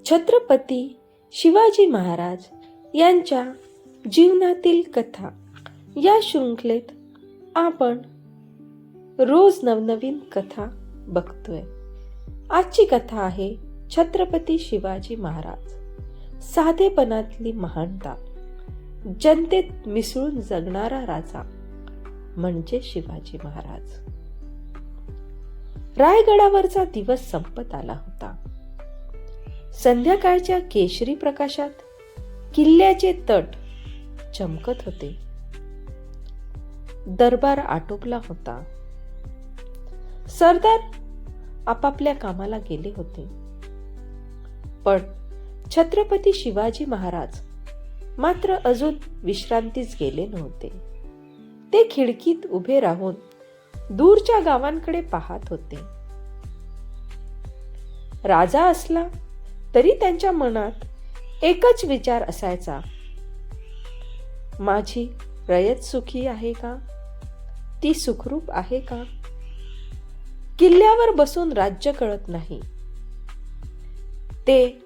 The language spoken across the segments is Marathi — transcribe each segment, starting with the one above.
छत्रपती शिवाजी महाराज यांच्या जीवनातील कथा या शृंखलेत आपण रोज नवनवीन कथा बघतोय. आजची कथा आहे छत्रपती शिवाजी महाराज, साधेपणातली महानता, जनतेत मिसळून जगणारा राजा म्हणजे शिवाजी महाराज. रायगडावरचा दिवस संपत आला होता. संध्याकाळच्या केशरी प्रकाशात किल्ल्याचे तट चमकत होते. दरबार आटोपला होता. सरदार आपापल्या कामाला गेले होते. पण छत्रपती शिवाजी महाराज मात्र अजून विश्रांतीच गेले नव्हते. ते खिडकीत उभे राहून दूरच्या गावांकडे पाहत होते. राजा असला तरी त्यांच्या मनात एकच विचार असायचा, माझी रयत सुखी आहे का? ती सुखरूप आहे का? किल्ल्यावर बसून राज्य कळत नाही. ते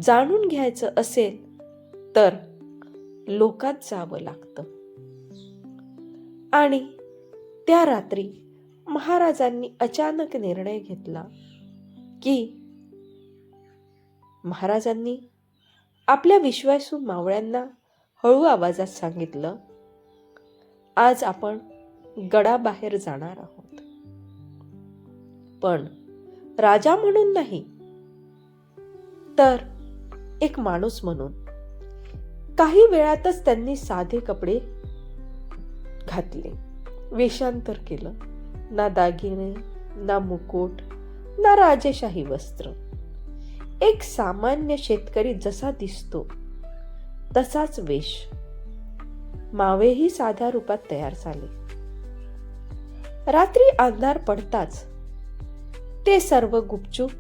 जाणून घ्यायचं असेल तर लोकात जावं लागतं. आणि त्या रात्री महाराजांनी अचानक निर्णय घेतला की महाराजांनी आपल्या विश्वासू मावळ्यांना हळू आवाजात सांगितलं, आज आपण गडाबाहेर जाणार आहोत. पण राजा म्हणून नाही, तर एक माणूस म्हणून. काही वेळातच त्यांनी साधे कपडे घातले, वेषांतर केलं. ना दागिने, ना मुकुट, ना राजेशाही वस्त्र. एक सामान्य शेतकरी जसा दिसतो तसाच वेश. मावेही साध्या रूपात तयार झाले. रात्री अंधार पडताच ते सर्व गुपचूप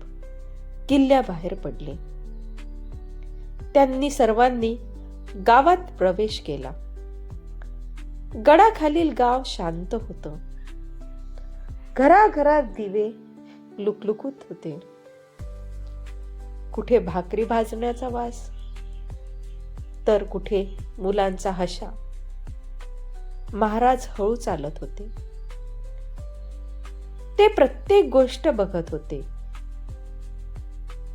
किल्ल्याबाहेर पडले. त्यांनी सर्वांनी गावात प्रवेश केला. गडाखालील गाव शांत होतं. घराघरात दिवे लुकलुकत होते. कुठे भाकरी भाजण्याचा वास, तर कुठे मुलांचा हशा. महाराज हळू चालत होते. ते प्रत्येक गोष्ट बघत होते.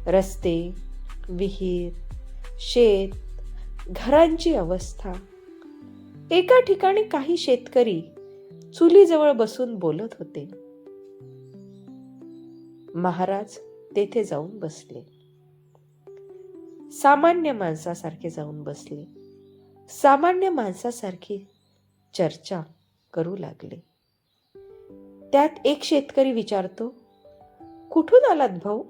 रस्ते, विहीर, शेत, घरांची अवस्था. एका ठिकाणी काही शेतकरी चुलीजवळ बसून बोलत होते. महाराज तेथे जाऊन बसले. सामान्य माणसासारखे जाऊन बसले. सामान्य माणसासारखी चर्चा करू लागले. त्यात एक शेतकरी विचारतो, कुठून आलात भाऊ?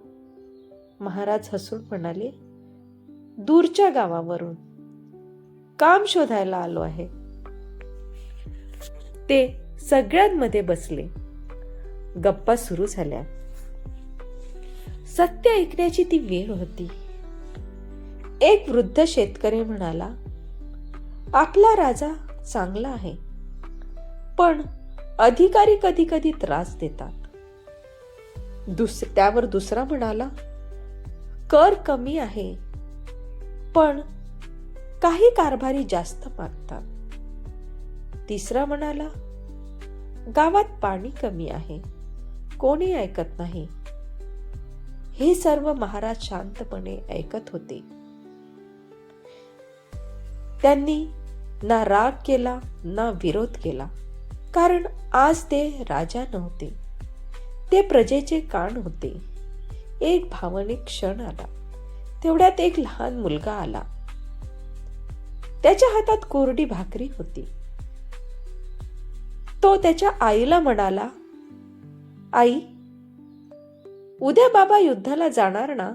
महाराज हसून म्हणाले, दूरच्या गावावरून. काम शोधायला आलो आहे. ते सगळ्यांमध्ये बसले. गप्पा सुरू झाल्या. सत्य ऐकण्याची ती वेळ होती. एक वृद्ध शेतकरी म्हणाला, आपला राजा चांगला आहे, पण अधिकारी कधी कधी त्रास देतात. त्यावर दुसरा म्हणाला, कर कमी आहे, पण काही कारभारी जास्त मागतात. तिसरा म्हणाला, गावात पाणी कमी आहे, कोणी ऐकत नाही. हे सर्व महाराज शांतपणे ऐकत होते. त्यांनी ना राग केला ना विरोध केला, कारण आज ते राजा नव्हते, ते प्रजेचे कान होते. एक भावनिक क्षण आला. तेवढ्यात एक लहान मुलगा आला. त्याच्या हातात कोरडी भाकरी होती. तो त्याच्या आईला म्हणाला, आई, उद्या बाबा युद्धाला जाणार ना?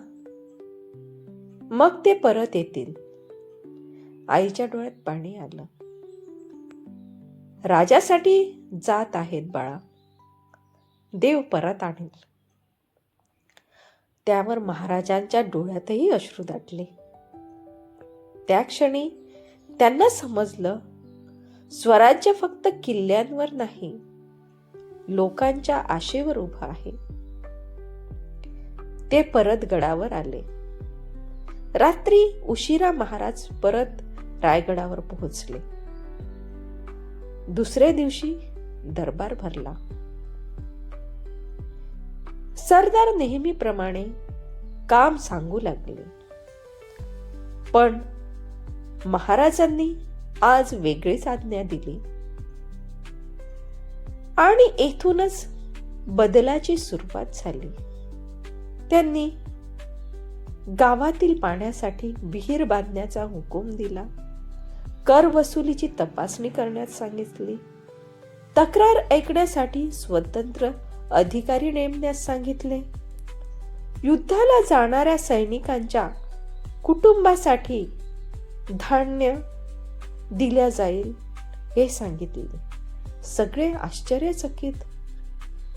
मग ते परत येतील. आईच्या डोळ्यात पाणी आलं. राजासाठी जात आहेत बाळा, देव परत आणेल. त्यावर महाराजांच्या डोळ्यातही अश्रू दाटले. त्या क्षणी त्यांना समजलं, स्वराज्य फक्त किल्ल्यांवर नाही, लोकांच्या आशेवर उभा आहे. ते परत गडावर आले. रात्री उशिरा महाराज परत रायगडावर पोहोचले. दुसऱ्या दिवशी दरबार भरला. सरदार नेहमीप्रमाणे काम सांगू लागले, पण महाराजांनी आज वेगळीच आज्ञा दिली आणि येथूनच बदलाची सुरुवात झाली. त्यांनी गावातील पाण्यासाठी विहीर बांधण्याचा हुकूम दिला. कर वसुलीची तपासणी करण्यास सांगितली. तक्रार ऐकण्यासाठी स्वतंत्र अधिकारी नेमण्यास सांगितले. युद्धाला जाणाऱ्या सैनिकांच्या कुटुंबासाठी धान्य दिल्या जाईल हे सांगितले. सगळे आश्चर्यचकित.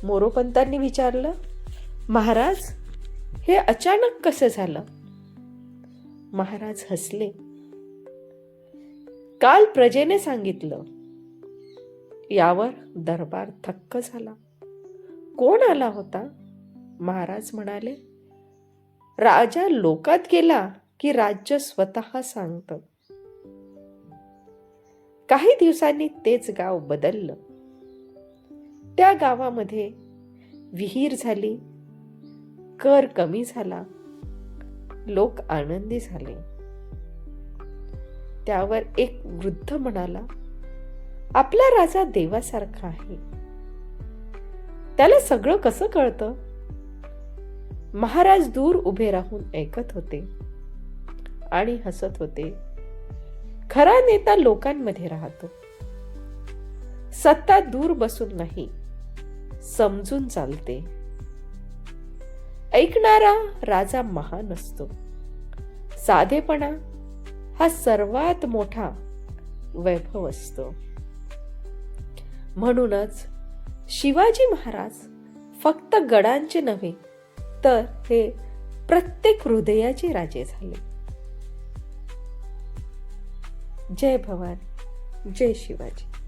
मोरोपंतांनी विचारलं, महाराज, हे अचानक कसं झालं? महाराज हसले. काल प्रजेने सांगितलं. यावर दरबार थक्क झाला. कोण आला होता? महाराज म्हणाले, राजा लोकात गेला की राज्य स्वतः सांगतं. काही दिवसांनी तेच गाव बदललं. त्या गावामध्ये विहीर झाली, कर कमी झाला, लोक आनंदी झाले. त्यावर एक वृद्ध म्हणाला, आपला राजा देवासारखा आहे, त्याला सगळं कसं कळतं? महाराज दूर उभे राहून ऐकत होते आणि हसत होते. खरा नेता लोकांमध्ये राहतो. सत्ता दूर बसून नाही, समजून चालते. ऐकणारा राजा महान असतो. साधेपणा हा सर्वात मोठा वैभव असतो. म्हणूनच शिवाजी महाराज फक्त गडांचे नव्हे, तर हे प्रत्येक हृदयाचे राजे झाले. जय भवानी, जय शिवाजी.